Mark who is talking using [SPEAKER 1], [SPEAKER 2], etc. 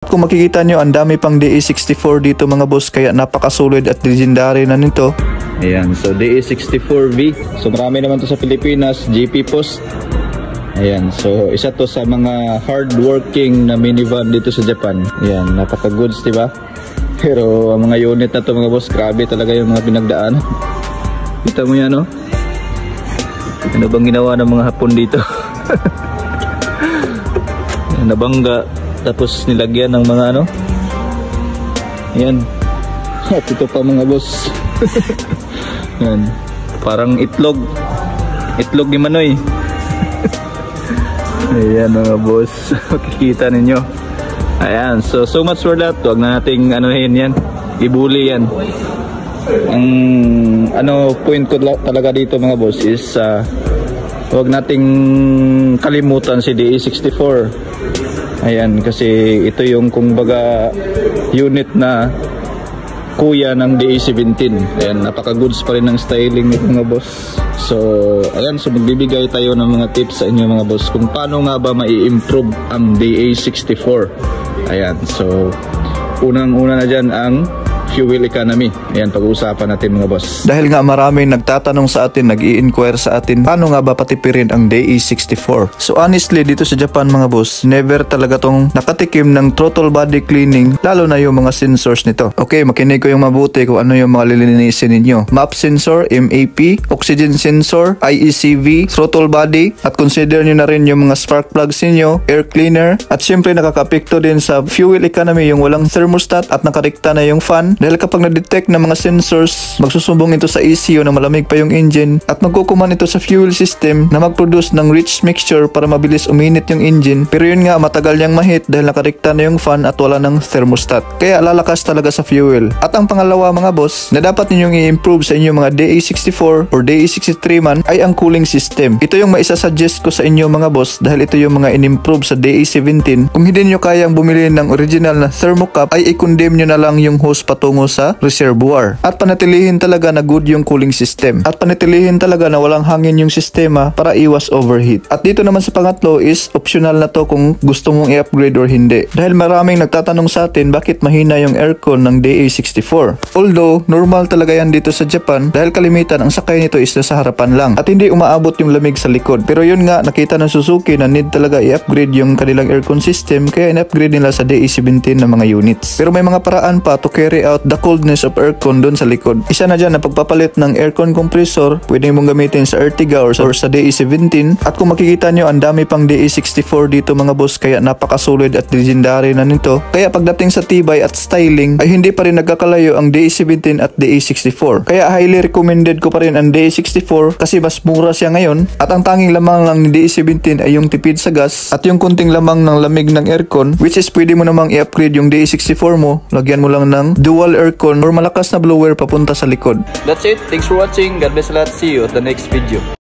[SPEAKER 1] Kung makikita nyo, ang dami pang DE64 dito mga boss, kaya napakasolid at legendary na nito. Ayan, so DE64V. So marami naman to sa Pilipinas, GP Post. Ayan, so isa to sa mga hardworking na minivan dito sa Japan. Ayan, napaka-goods, diba? Pero ang mga unit na to mga boss, grabe talaga yung mga pinagdaan. Kita mo yan, no? Ano bang ginawa ng mga Hapon dito? Nabangga, tapos nilagyan ng mga ano. Ayan. At ito pa mga boss. Ayan. Parang itlog. Itlog ni Manoy. Ayan mga boss. Makikita ninyo. Ayan. So much for that. Huwag na nating anuhin yan. Ibuli yan. Ang point ko talaga dito mga boss is huwag nating kalimutan si DE64. Ayan, kasi ito yung kumbaga unit na kuya ng DE17. Ayan, napaka-goods pa rin ng styling nito mga boss. So, ayan, so magbibigay tayo ng mga tips sa inyo mga boss kung paano nga ba mai-improve ang DE64. Ayan, so unang-una na dyan ang fuel economy. Ayan, pag-uusapan natin mga boss. Dahil nga maraming nagtatanong sa atin, nag-i-inquire sa atin, paano nga ba patipirin ang DE64? So honestly, dito sa Japan mga boss, never talaga tong nakatikim ng throttle body cleaning, lalo na yung mga sensors nito. Okay, makinig ko yung mabuti kung ano yung mga lilinisin ninyo. MAP sensor, MAP, oxygen sensor, IECV, throttle body, at consider nyo na rin yung mga spark plugs ninyo, air cleaner, at syempre nakakapekto din sa fuel economy yung walang thermostat at nakarikta na yung fan. Dahil kapag na-detect ng mga sensors, magsusumbong ito sa ECU na malamig pa yung engine at magkukuman ito sa fuel system na mag-produce ng rich mixture para mabilis uminit yung engine. Pero yun nga, matagal niyang mahit dahil nakarikta na yung fan at wala ng thermostat. Kaya lalakas talaga sa fuel. At ang pangalawa mga boss, na dapat ninyong i-improve sa inyong mga DE64 or DE63 man ay ang cooling system. Ito yung maisasuggest ko sa inyo mga boss dahil ito yung mga in-improve sa DE17. Kung hindi nyo kayang bumili ng original na thermocap ay i-condemn nyo na lang yung hose patungo sa reservoir at panatilihin talaga na good yung cooling system at panatilihin talaga na walang hangin yung sistema para iwas overheat. At dito naman sa pangatlo is optional na to kung gusto mong i-upgrade or hindi, dahil maraming nagtatanong sa atin bakit mahina yung aircon ng DE64. Although normal talaga yan dito sa Japan dahil kalimitan ang sakay nito is nasa harapan lang at hindi umaabot yung lamig sa likod. Pero yun nga, nakita ng Suzuki na need talaga i-upgrade yung kanilang aircon system kaya in-upgrade nila sa DE17 na mga units. Pero may mga paraan pa to carry out the coldness of aircon doon sa likod. Isa na dyan na pagpapalit ng aircon compressor, pwede mong gamitin sa Ertiga or sa DE17. At kung makikita nyo, ang dami pang DE64 dito mga boss, kaya napaka-solid at legendary na nito. Kaya pagdating sa tibay at styling ay hindi pa rin nagkakalayo ang DE17 at DE64. Kaya highly recommended ko pa rin ang DE64 kasi mas mura siya ngayon at ang tanging lamang lang ni DE17 ay yung tipid sa gas at yung kunting lamang ng lamig ng aircon, which is pwede mo namang i-upgrade yung DE64 mo, lagyan mo lang ng dual aircon or malakas na blower papunta sa likod. That's it. Thanks for watching. God bless a lot. See you at the next video.